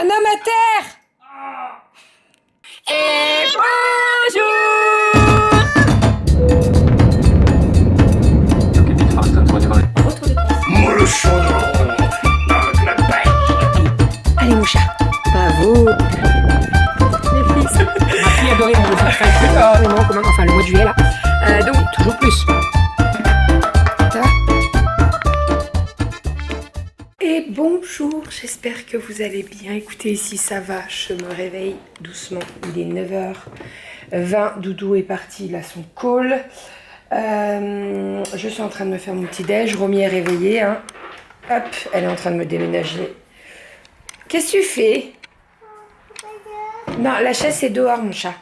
homme à terre. Et bonjour. Allez mon chat, bravo. Les fils. Ma fille adorait mon enfin le mois de juillet là. Donc toujours plus. Ça va? Et bonjour, j'espère que vous allez bien. Écoutez, ici ça va, je me réveille doucement. Il est 9h20, Doudou est parti, il a son call. Je suis en train de me faire mon petit déj. Romy est réveillée, hein. Hop, elle est en train de me déménager. Qu'est-ce que tu fais? Non, la chaise c'est dehors mon chat.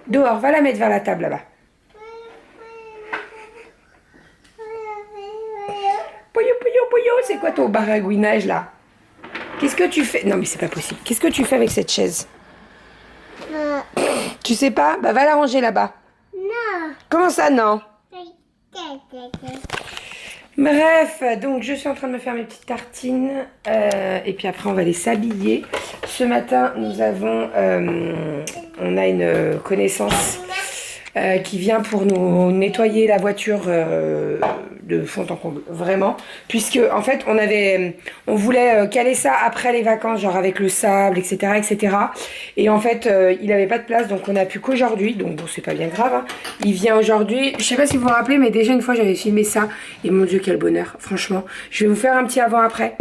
Dehors, va la mettre vers la table là-bas. Poyo, poyo, poyo, c'est quoi ton baragouinage là? Qu'est-ce que tu fais? Non mais c'est pas possible. Qu'est-ce que tu fais avec cette chaise? Tu sais pas? Bah va la ranger là-bas. Non. Comment ça non? Bref, donc je suis en train de me faire mes petites tartines et puis après on va aller s'habiller. Ce matin nous avons, on a une connaissance qui vient pour nous nettoyer la voiture de fond en comble, vraiment, puisque en fait on voulait caler ça après les vacances, genre avec le sable, etc. Et en fait il n'avait pas de place, donc on a pu qu'aujourd'hui, donc bon c'est pas bien grave, hein. Il vient aujourd'hui, je sais pas si vous vous rappelez, mais déjà une fois j'avais filmé ça, et mon dieu quel bonheur, franchement, je vais vous faire un petit avant-après,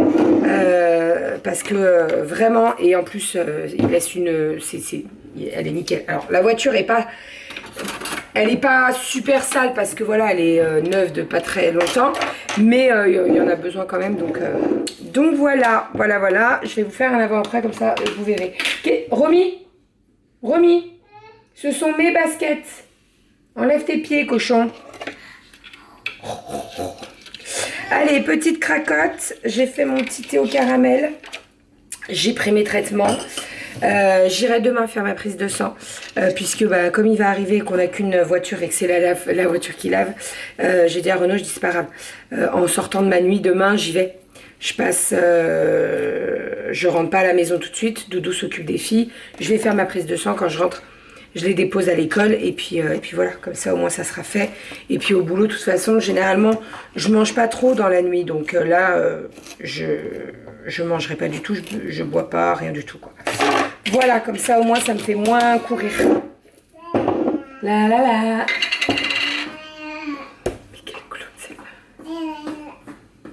parce que vraiment, et en plus il laisse une, elle est nickel. Alors la voiture est pas... Elle n'est pas super sale parce que voilà, elle est neuve de pas très longtemps, mais il y en a besoin quand même, donc voilà. Je vais vous faire un avant-après comme ça, vous verrez. Okay. Romy, ce sont mes baskets. Enlève tes pieds, cochon. Allez, petite cracotte, j'ai fait mon petit thé au caramel. J'ai pris mes traitements. J'irai demain faire ma prise de sang puisque bah, comme il va arriver qu'on n'a qu'une voiture et que c'est la voiture qui lave, j'ai dit à Renaud, je dis c'est pas grave, en sortant de ma nuit demain j'y vais, je passe, je rentre pas à la maison tout de suite, Doudou s'occupe des filles, je vais faire ma prise de sang, quand je rentre je les dépose à l'école et puis voilà, comme ça au moins ça sera fait. Et puis au boulot de toute façon généralement je mange pas trop dans la nuit, donc là je mangerai pas du tout, je bois pas, rien du tout quoi. Voilà, comme ça au moins ça me fait moins courir. La la la. Mais quelle clown celle-là.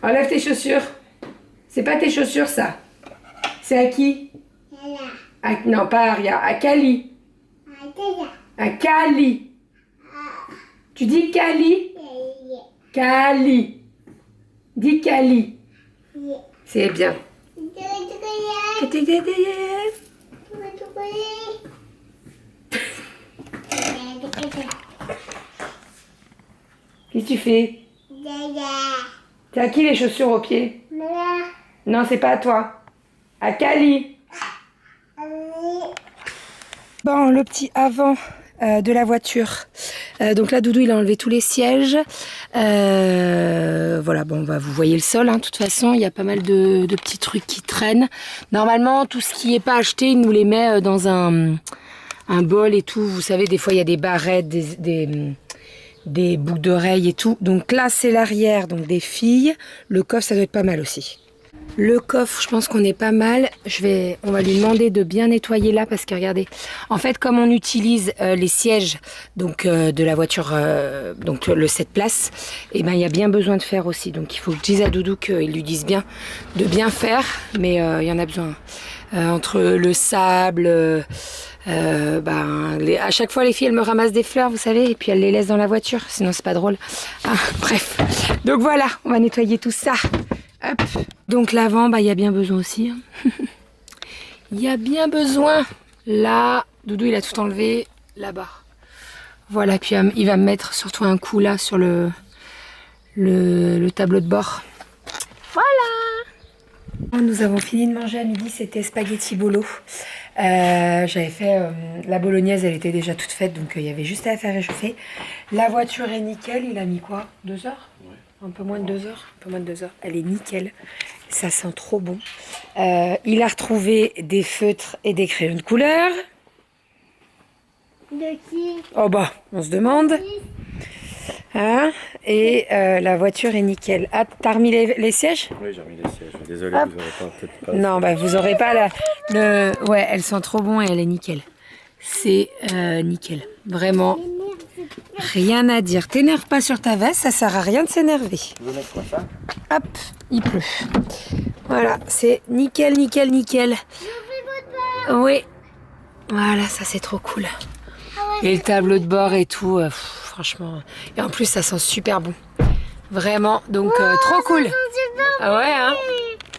Enlève tes chaussures. C'est pas tes chaussures ça. C'est à qui? Non, pas à Aria, à Kali. À Kali. Tu dis Kali? Kali. Dis Kali. C'est bien. Qu'est-ce que tu fais? C'est à qui les chaussures aux pieds? Non, c'est pas à toi. À Kali. Bon, le petit avant de la voiture. Donc là, Doudou, il a enlevé tous les sièges. Voilà, bon, bah, vous voyez le sol, hein, de toute façon, il y a pas mal de petits trucs qui traînent. Normalement, tout ce qui n'est pas acheté, il nous les met dans un bol et tout. Vous savez, des fois, il y a des barrettes, des boucles d'oreilles et tout. Donc là, c'est l'arrière, donc des filles. Le coffre, ça doit être pas mal aussi. Le coffre, je pense qu'on est pas mal. On va lui demander de bien nettoyer là parce que regardez, en fait, comme on utilise les sièges donc de la voiture, donc le 7 places, et ben il y a bien besoin de faire aussi. Donc il faut que je dise à Doudou qu'il lui dise bien de bien faire, mais il y en a besoin. Entre le sable, à chaque fois les filles elles me ramassent des fleurs, vous savez, et puis elles les laissent dans la voiture, sinon c'est pas drôle. Ah, bref, donc voilà, on va nettoyer tout ça. Hop. Donc l'avant, bah, il y a bien besoin aussi. Hein. Il y a bien besoin. Là, Doudou, il a tout enlevé. Là-bas. Voilà, puis il va me mettre surtout un coup là sur le tableau de bord. Voilà. Nous avons fini de manger à midi, c'était spaghetti bolo. J'avais fait la bolognaise, elle était déjà toute faite, donc il y avait juste à la faire réchauffer. La voiture est nickel, il a mis quoi? 2 heures? Ouais. Un peu moins de 2 heures. Un peu moins de 2 heures. Elle est nickel. Ça sent trop bon. Il a retrouvé des feutres et des crayons de couleur. De qui? Oh bah, on se demande. Hein, et la voiture est nickel. Ah, t'as remis les sièges? Oui, j'ai remis les sièges. Désolé, Hop. vous n'aurez peut-être pas. Non, bah vous aurez pas Ouais, elle sent trop bon et elle est nickel. C'est nickel. Vraiment, rien à dire. T'énerve pas sur ta veste, ça sert à rien de s'énerver. Vous voulez mettre quoi ça? Hop, il pleut. Voilà, c'est nickel, nickel, nickel. Oui. Voilà, ça c'est trop cool. Et le tableau de bord et tout, franchement. Et en plus, ça sent super bon. Vraiment, donc trop cool. Ah ouais, hein?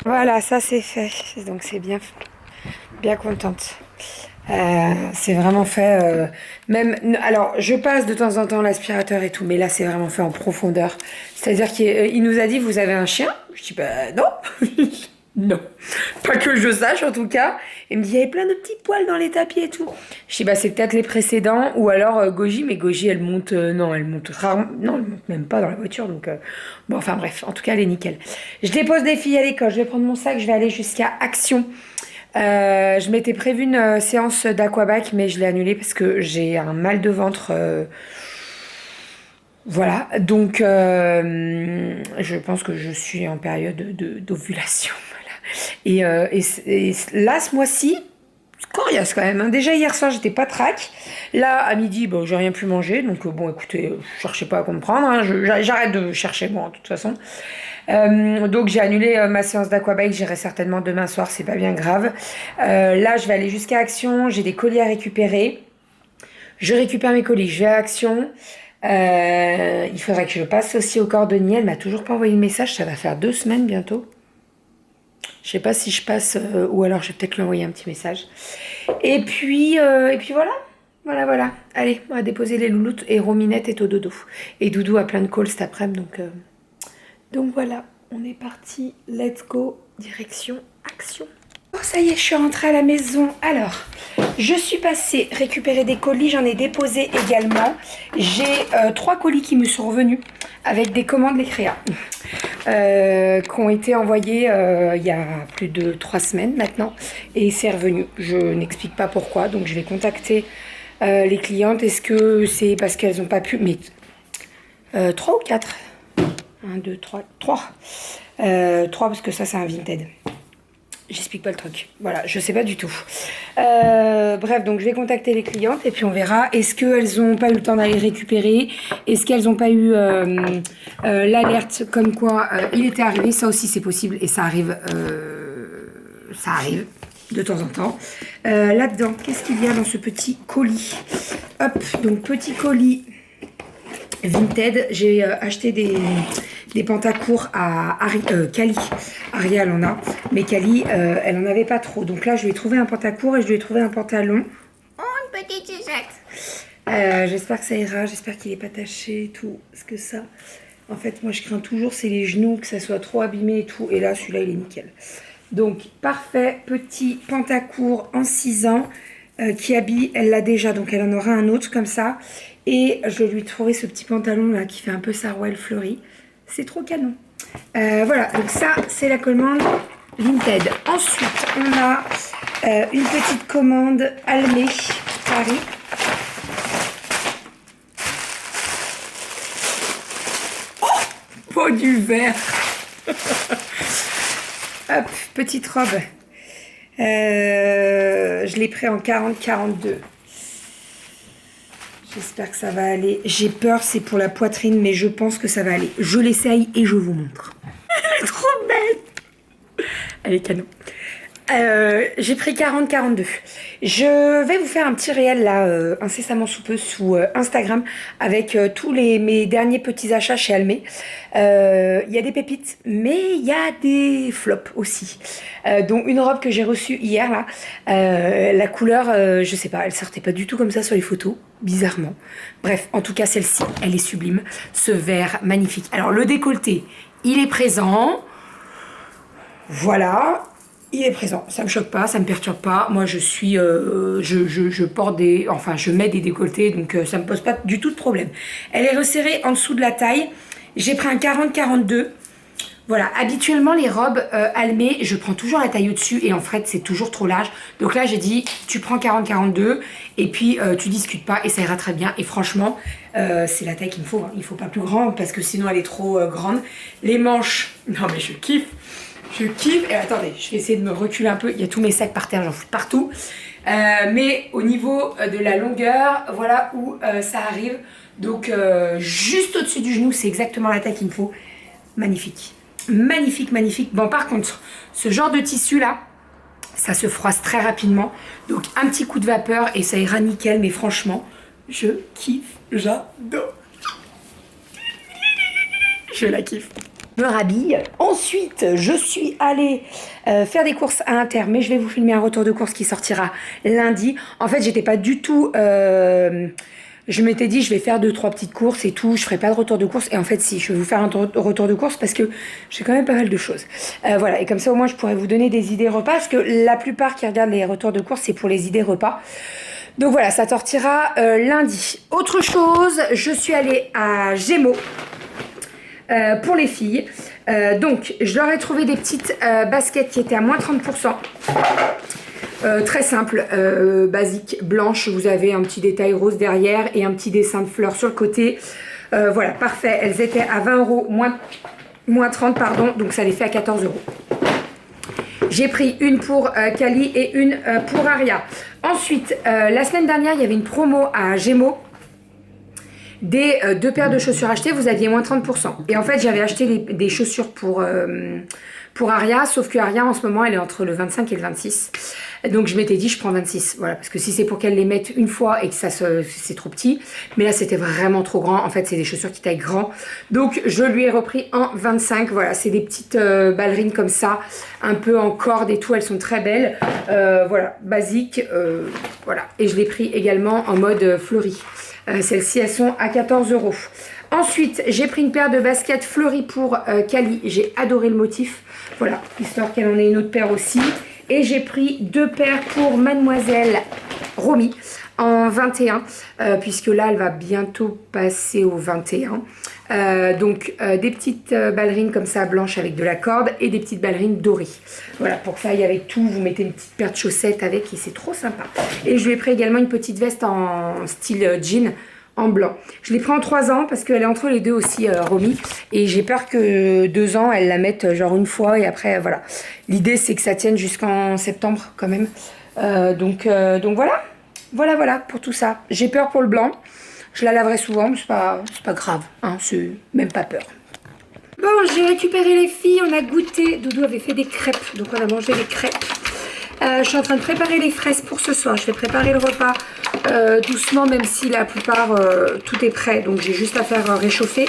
Voilà, ça c'est fait. Donc c'est bien, bien contente. C'est vraiment fait. Même, alors, je passe de temps en temps l'aspirateur et tout, mais là c'est vraiment fait en profondeur. C'est-à-dire qu'il nous a dit, vous avez un chien? Je dis, bah non. Non, pas que je sache en tout cas. Il me dit, il y avait plein de petits poils dans les tapis et tout. Je dis, bah c'est peut-être les précédents ou alors Goji, mais Goji elle monte, non, elle monte rarement, non, elle monte même pas dans la voiture. Donc, bon, enfin bref, en tout cas elle est nickel. Je dépose des filles à l'école, je vais prendre mon sac, je vais aller jusqu'à Action. Je m'étais prévu une séance d'aquabac, mais je l'ai annulée parce que j'ai un mal de ventre. Voilà, donc je pense que je suis en période d'ovulation. Et là, ce mois-ci, coriace quand même. Hein. Déjà, hier soir, j'étais pas trac. Là, à midi, bon, j'ai rien pu manger. Donc, bon, écoutez, cherchez pas à comprendre. Hein. J'arrête de chercher, moi, de toute façon. Donc, j'ai annulé ma séance d'aquabac. J'irai certainement demain soir, c'est pas bien grave. Là, je vais aller jusqu'à Action. J'ai des colis à récupérer. Je récupère mes colis, je vais à Action. Il faudrait que je passe aussi au cordonnier. Elle m'a toujours pas envoyé le message. Ça va faire 2 semaines bientôt. Je sais pas si je passe ou alors je vais peut-être lui envoyer un petit message. Et puis voilà. Voilà. Allez, on va déposer les louloutes et Rominette est au dodo. Et Doudou a plein de calls cet après-midi. Donc voilà, on est parti. Let's go. Direction Action. Oh, ça y est, je suis rentrée à la maison. Alors, je suis passée récupérer des colis. J'en ai déposé également. J'ai 3 colis qui me sont revenus avec des commandes les créas. Qui ont été envoyés il y a plus de 3 semaines maintenant et c'est revenu. Je n'explique pas pourquoi, donc je vais contacter les clientes. Est-ce que c'est parce qu'elles n'ont pas pu... Mais 3 ou 4? 1, 2, 3. 3 parce que ça c'est un Vinted. J'explique pas le truc. Voilà, je sais pas du tout. Bref, donc je vais contacter les clientes et puis on verra. Est-ce qu'elles n'ont pas eu le temps d'aller récupérer? Est-ce qu'elles n'ont pas eu l'alerte comme quoi il était arrivé? Ça aussi c'est possible et ça arrive de temps en temps. Là-dedans, qu'est-ce qu'il y a dans ce petit colis? Hop, donc petit colis Vinted. J'ai acheté des pantacours à Cali. Ariel en a, mais Cali, elle en avait pas trop. Donc là, je lui ai trouvé un pantacourt et je lui ai trouvé un pantalon. Oh, une petite chaussette. J'espère que ça ira, j'espère qu'il est pas taché et tout. Parce que ça, en fait, moi, je crains toujours, c'est les genoux, que ça soit trop abîmé et tout. Et là, celui-là, il est nickel. Donc, parfait, petit pantacourt en 6 ans qui habille. Elle l'a déjà, donc elle en aura un autre comme ça. Et je vais lui trouver ce petit pantalon là qui fait un peu sarouel fleuri. C'est trop canon. Voilà, donc ça, c'est la commande Vinted. Ensuite, on a une petite commande Almé, Paris. Oh, pot du verre. Hop, petite robe. Je l'ai pris en 40-42. J'espère que ça va aller. J'ai peur, c'est pour la poitrine, mais je pense que ça va aller. Je l'essaye et je vous montre. Elle est trop belle. Elle est canon. J'ai pris 40-42. Je vais vous faire un petit réel là, incessamment sous peu, sous Instagram, avec tous mes derniers petits achats chez Almé. Il y a des pépites, mais il y a des flops aussi. Dont une robe que j'ai reçue hier là. La couleur, je sais pas, elle sortait pas du tout comme ça sur les photos, bizarrement. Bref, en tout cas celle-ci, elle est sublime. Ce vert magnifique. Alors le décolleté, il est présent. Voilà. Il est présent, ça me choque pas, ça me perturbe pas. Moi, je suis, je porte je mets des décolletés, donc ça me pose pas du tout de problème. Elle est resserrée en dessous de la taille. J'ai pris un 40-42. Voilà, habituellement les robes Almé, je prends toujours la taille au-dessus et en fait c'est toujours trop large. Donc là j'ai dit tu prends 40-42 et puis tu discutes pas et ça ira très bien. Et franchement c'est la taille qu'il me faut, hein. Il faut pas plus grand parce que sinon elle est trop grande. Les manches, non mais je kiffe. Je kiffe. Et attendez, je vais essayer de me reculer un peu. Il y a tous mes sacs par terre, j'en fous partout. Mais au niveau de la longueur, voilà où ça arrive. Donc juste au-dessus du genou, c'est exactement la taille qu'il me faut. Magnifique. Magnifique, magnifique. Bon, par contre, ce genre de tissu là, ça se froisse très rapidement. Donc, un petit coup de vapeur et ça ira nickel. Mais franchement, je kiffe. J'adore. Je la kiffe. Me rhabille. Ensuite, je suis allée faire des courses à Inter. Mais je vais vous filmer un retour de course qui sortira lundi. En fait, j'étais pas du tout... je m'étais dit, je vais faire 2-3 petites courses et tout, je ferai pas de retour de course. Et en fait, si, je vais vous faire un retour de course parce que j'ai quand même pas mal de choses. Voilà, et comme ça, au moins, je pourrais vous donner des idées repas. Parce que la plupart qui regardent les retours de course, c'est pour les idées repas. Donc voilà, ça sortira lundi. Autre chose, je suis allée à Gémeaux pour les filles. Donc, je leur ai trouvé des petites baskets qui étaient à moins 30%. Très simple, basique, blanche. Vous avez un petit détail rose derrière et un petit dessin de fleurs sur le côté. Voilà, parfait. Elles étaient à 20 €, moins 30, pardon. Donc ça les fait à 14 €. J'ai pris une pour Kali et une pour Aria. Ensuite, la semaine dernière, il y avait une promo à Gémeaux. Des 2 paires de chaussures achetées, vous aviez moins 30%. Et en fait, j'avais acheté des chaussures pour Aria, sauf que Aria, en ce moment, elle est entre le 25 et le 26. Donc, je m'étais dit, je prends 26. Voilà, parce que si c'est pour qu'elle les mette une fois et que c'est trop petit. Mais là, c'était vraiment trop grand. En fait, c'est des chaussures qui taillent grand. Donc, je lui ai repris en 25. Voilà, c'est des petites ballerines comme ça, un peu en corde et tout. Elles sont très belles. Voilà, basique. Voilà. Et je l'ai pris également en mode fleuri. Celles-ci, elles sont à 14 €. Ensuite, j'ai pris une paire de baskets fleuries pour Kali. J'ai adoré le motif. Voilà, histoire qu'elle en ait une autre paire aussi. Et j'ai pris 2 paires pour Mademoiselle Romy en 21. Puisque là, elle va bientôt passer au 21. Donc, des petites ballerines comme ça, blanches avec de la corde. Et des petites ballerines dorées. Voilà, pour que ça aille avec tout. Vous mettez une petite paire de chaussettes avec et c'est trop sympa. Et je lui ai pris également une petite veste en style jean. En blanc. Je l'ai pris en 3 ans parce qu'elle est entre les deux aussi, Romy. Et j'ai peur que 2 ans, elle la mette genre une fois et après, voilà. L'idée, c'est que ça tienne jusqu'en septembre quand même. Donc voilà. Voilà pour tout ça. J'ai peur pour le blanc. Je la laverai souvent, mais c'est pas grave. Hein, c'est même pas peur. Bon, j'ai récupéré les filles. On a goûté. Doudou avait fait des crêpes. Donc on a mangé des crêpes. Je suis en train de préparer les fraises pour ce soir. Je vais préparer le repas doucement, même si la plupart, tout est prêt. Donc j'ai juste à faire réchauffer.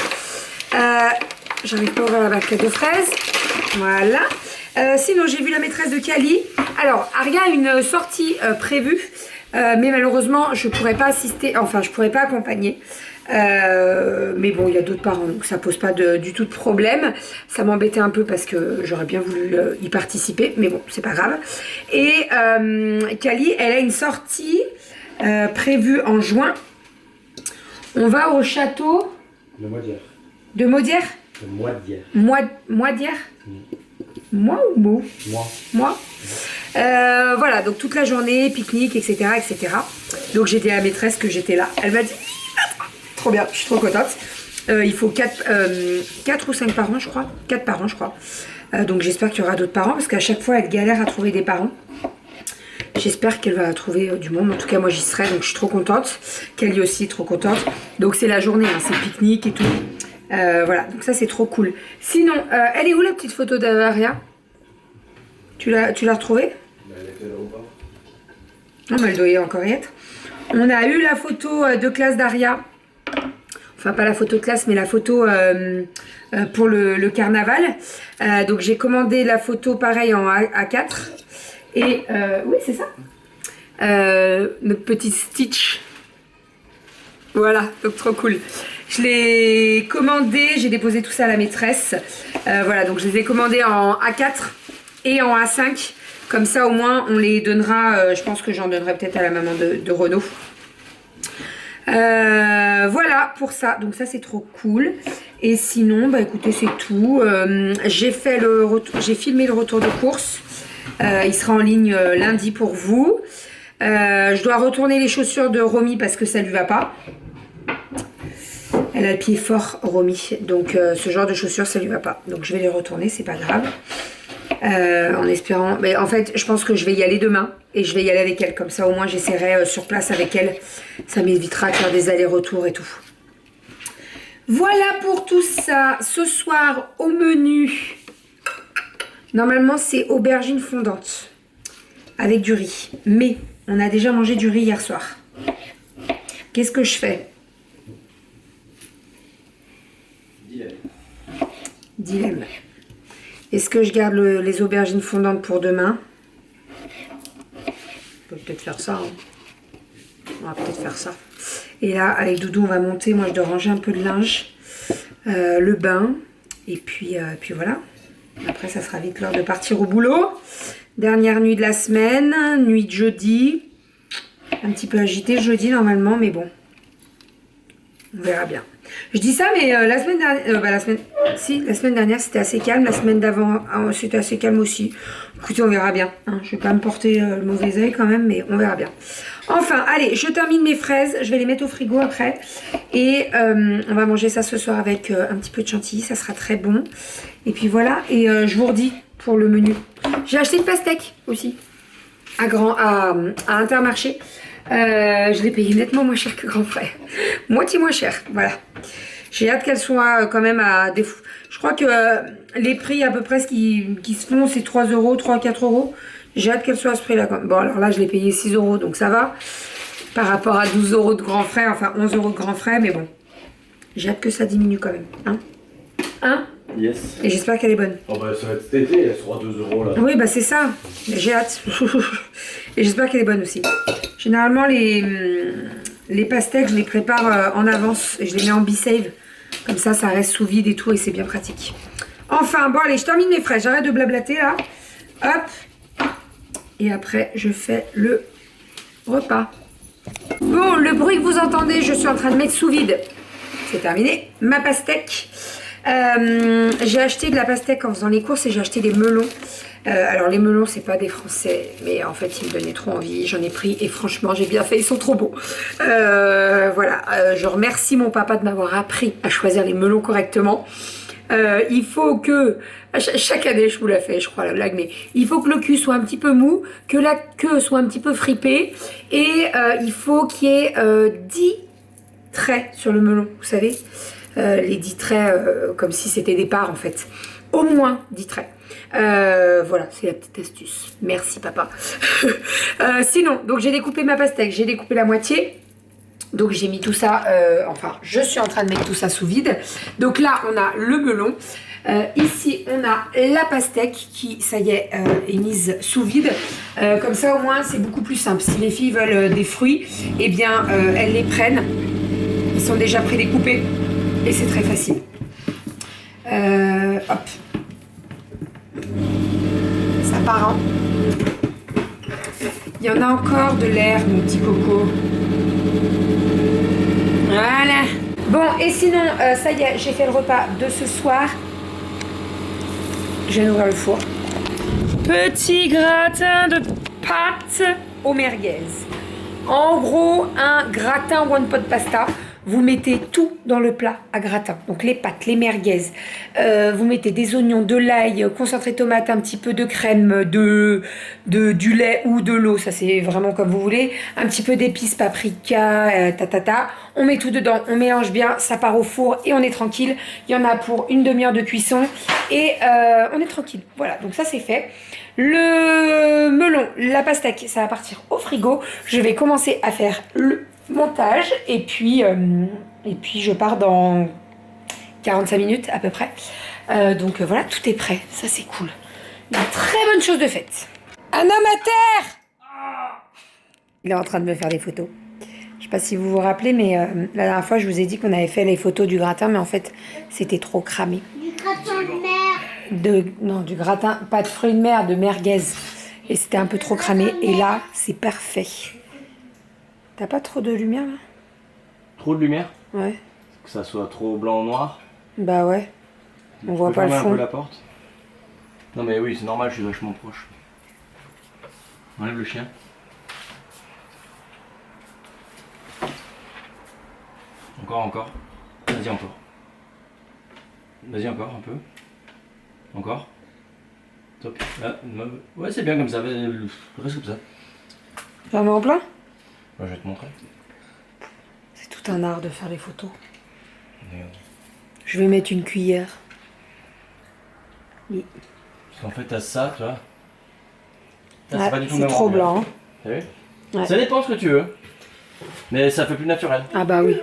J'arrive pas à ouvrir la barquette de fraises. Voilà. Sinon, j'ai vu la maîtresse de Kali. Alors, Aria a une sortie prévue. Mais malheureusement, je pourrais pas assister. Enfin, je pourrais pas accompagner. Mais bon, il y a d'autres parents, donc ça pose pas du tout de problème. Ça m'embêtait un peu parce que j'aurais bien voulu y participer, mais bon, c'est pas grave. Et Kali, elle a une sortie prévue en juin. On va au château de Maudière. De Maudière. De Moidière. Moidière. Moi ou Mo? Moi. Voilà, donc toute la journée, pique-nique, etc., etc. Donc j'ai dit à la maîtresse que j'étais là. Elle m'a dit, trop bien, je suis trop contente. Il faut 4 ou 5 parents, je crois. 4 parents, je crois. Donc j'espère qu'il y aura d'autres parents, parce qu'à chaque fois, elle galère à trouver des parents. J'espère qu'elle va trouver du monde. En tout cas, moi, j'y serai, donc je suis trop contente. Kelly aussi, trop contente. Donc c'est la journée, hein, c'est pique-nique et tout. Voilà, donc ça, c'est trop cool. Sinon, elle est où la petite photo d'Aria? Tu l'as retrouvée? Elle était là ou pas? Non, mais elle doit y encore y être. On a eu la photo de classe d'Aria. Enfin, pas la photo de classe, mais la photo pour le carnaval. Donc, j'ai commandé la photo pareil en A4. Et oui, c'est ça. Notre petit Stitch. Voilà, donc trop cool. Je l'ai commandé, j'ai déposé tout ça à la maîtresse. Voilà, donc je les ai commandés en A4 et en A5. Comme ça, au moins, on les donnera. Je pense que j'en donnerai peut-être à la maman de Renaud. Voilà pour ça. Donc ça c'est trop cool. Et sinon, bah écoutez, c'est tout. J'ai filmé le retour de course. Il sera en ligne lundi pour vous. Je dois retourner les chaussures de Romy parce que ça lui va pas. Elle a le pied fort, Romy. Donc ce genre de chaussures, ça lui va pas. Donc je vais les retourner, c'est pas grave. En espérant... Mais en fait, je pense que je vais y aller demain. Et je vais y aller avec elle. Comme ça, au moins, j'essaierai sur place avec elle. Ça m'évitera de faire des allers-retours et tout. Voilà pour tout ça. Ce soir, au menu... Normalement, c'est aubergine fondante. Avec du riz. Mais, on a déjà mangé du riz hier soir. Qu'est-ce que je fais? Dilemme. Est-ce que je garde les aubergines fondantes pour demain? On peut peut-être faire ça. Hein. On va peut-être faire ça. Et là, avec Doudou, on va monter. Moi, je dois ranger un peu de linge. Le bain. Et puis voilà. Après, ça sera vite l'heure de partir au boulot. Dernière nuit de la semaine. Nuit de jeudi. Un petit peu agité jeudi, normalement. Mais bon. On verra bien. Je dis ça, mais la semaine dernière, la semaine dernière c'était assez calme, la semaine d'avant c'était assez calme aussi. Écoutez, on verra bien. Hein. Je vais pas me porter le mauvais œil quand même, mais on verra bien. Enfin, allez, je termine mes fraises, je vais les mettre au frigo après. Et on va manger ça ce soir avec un petit peu de chantilly, ça sera très bon. Et puis voilà, et je vous redis pour le menu. J'ai acheté une pastèque aussi, à Intermarché. Je l'ai payé nettement moins cher que Grand Frais. Moitié moins cher, voilà. J'ai hâte qu'elle soit quand même à des... Je crois que les prix à peu près qui se font, c'est 3 euros, 3 à 4 euros. J'ai hâte qu'elle soit à ce prix-là. Bon, alors là, je l'ai payé 6 euros, donc ça va. Par rapport à 12 euros de Grand Frais, enfin 11 euros de Grand Frais, mais bon. J'ai hâte que ça diminue quand même. Hein? Hein? Yes. Et j'espère qu'elle est bonne. Oh bah ça va être cet été, elle sera 2 euros là. Oui, bah c'est ça. J'ai hâte. Et j'espère qu'elle est bonne aussi. Généralement, les pastèques, je les prépare en avance et je les mets en be-save. Comme ça reste sous vide et tout et c'est bien pratique. Enfin, bon allez, je termine mes frais. J'arrête de blablater là. Hop. Et après, je fais le repas. Bon, le bruit que vous entendez, je suis en train de mettre sous vide. C'est terminé. Ma pastèque. J'ai acheté de la pastèque en faisant les courses et j'ai acheté des melons. Alors les melons c'est pas des français, mais en fait ils me donnaient trop envie, j'en ai pris et franchement j'ai bien fait, ils sont trop beaux. Voilà, je remercie mon papa de m'avoir appris à choisir les melons correctement. Il faut que, chaque année je vous la fais je crois la blague, mais il faut que le cul soit un petit peu mou, que la queue soit un petit peu fripée et il faut qu'il y ait 10 traits sur le melon, vous savez, les 10 traits comme si c'était des parts en fait, au moins 10 traits. Voilà, c'est la petite astuce. Merci papa. Sinon, donc j'ai découpé ma pastèque, j'ai découpé la moitié. Donc j'ai mis tout ça, enfin je suis en train de mettre tout ça sous vide. Donc là on a le melon. Ici on a la pastèque qui, ça y est, est mise sous vide. Comme ça au moins c'est beaucoup plus simple. Si les filles veulent des fruits, eh bien elles les prennent. Ils sont déjà prédécoupés et c'est très facile. Hop. Ça part, hein. Il y en a encore de l'air, mon petit coco. Voilà. Bon, et sinon, ça y est, j'ai fait le repas de ce soir. Je viens d'ouvrir le four. Petit gratin de pâtes aux merguez. En gros, un gratin one pot pasta. Vous mettez tout dans le plat à gratin. Donc les pâtes, les merguez. Vous mettez des oignons, de l'ail, concentré tomate, un petit peu de crème, du lait ou de l'eau. Ça c'est vraiment comme vous voulez. Un petit peu d'épices, paprika, On met tout dedans, on mélange bien, ça part au four et on est tranquille. Il y en a pour une demi-heure de cuisson et on est tranquille. Voilà, donc ça c'est fait. Le melon, la pastèque, ça va partir au frigo. Je vais commencer à faire le montage et puis je pars dans 45 minutes à peu près. Donc voilà, tout est prêt, ça c'est cool. Une très bonne chose de faite. Un homme à terre. Il est en train de me faire des photos. Je sais pas si vous vous rappelez, mais la dernière fois je vous ai dit qu'on avait fait les photos du gratin, mais en fait c'était trop cramé. Du gratin de mer. Non, du gratin, pas de fruits de mer, de merguez. Et c'était un peu trop cramé. Et là, c'est parfait. T'as pas trop de lumière là? trop de lumière, Ouais. que ça soit trop blanc ou noir. Bah ouais. On Tu voit peux pas le fermer un fond. peu la porte. Non mais oui, c'est normal, je suis vachement proche. Enlève le chien. Encore. Vas-y encore. Vas-y encore un peu. Encore. Top. Là, ouais, c'est bien comme ça. Reste comme ça. J'en mets en plein? Moi, je vais te montrer. C'est tout un art de faire les photos. Regarde. Je vais mettre une cuillère. Oui. Parce qu'en fait, t'as ça, tu vois. Ça, Ouais, pas du tout c'est le même trop rendu, blanc. hein. Hein. T'as vu? Ouais. Ça dépend ce que tu veux. Mais ça fait plus naturel. Ah bah oui.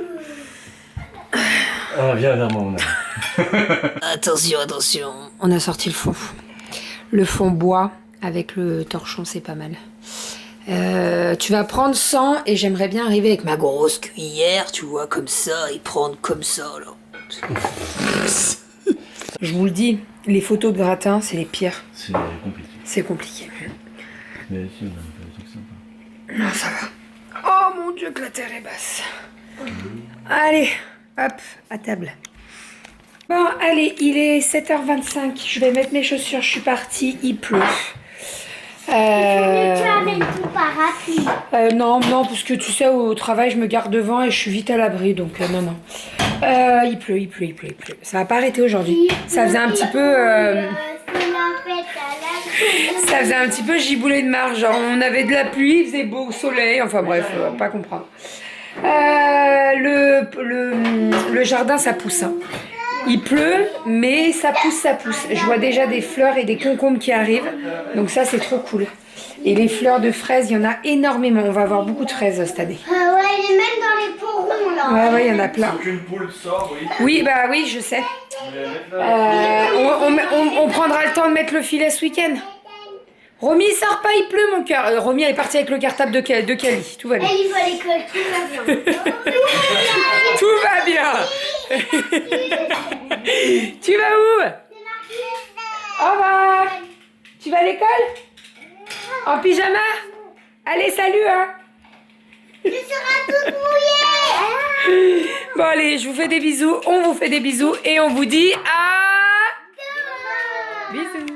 Ah, viens vers moi, mon ami. Attention, attention. On a sorti le fond. Le fond bois avec le torchon, c'est pas mal. Tu vas prendre 100 et j'aimerais bien arriver avec ma grosse cuillère, tu vois, comme ça, et prendre comme ça, là. Je vous le dis, les photos de gratin, c'est les pires. C'est compliqué. C'est compliqué. Mais si, on a fait des trucs sympas. Non, ça va. Oh mon Dieu, que la terre est basse. Allez, hop, à table. Bon, allez, il est 7h25. Je vais mettre mes chaussures, je suis partie, il pleut. Tu amènes ton parapluie. Non, parce que tu sais, au travail, je me garde devant et je suis vite à l'abri, donc non. Il pleut. Ça va pas arrêter aujourd'hui. Ça faisait un petit peu... Ça faisait un petit peu giboulé de marge. Genre, on avait de la pluie, il faisait beau soleil, enfin bref, pas comprendre. Le jardin, ça pousse. Hein. Il pleut, mais ça pousse. Je vois déjà des fleurs et des concombres qui arrivent. Donc ça, c'est trop cool. Et les fleurs de fraises, il y en a énormément. On va avoir beaucoup de fraises cette année. Ouais, il est même dans les pots ronds, là. Ouais, il y en a plein. Qu'une poule sort, oui. Oui, bah oui, je sais. On prendra le temps de mettre le filet ce week-end. Romy, il sort pas, il pleut, mon cœur. Romy, elle est partie avec le cartable de Cali. Tout va bien. Elle y va à l'école, tout va bien. Tout va bien. Tu vas où? Au revoir. Tu vas à l'école? En pyjama? Allez, salut, hein. Tu seras toute mouillée. Bon, allez, je vous fais des bisous. On vous fait des bisous. Et on vous dit à... Bisous.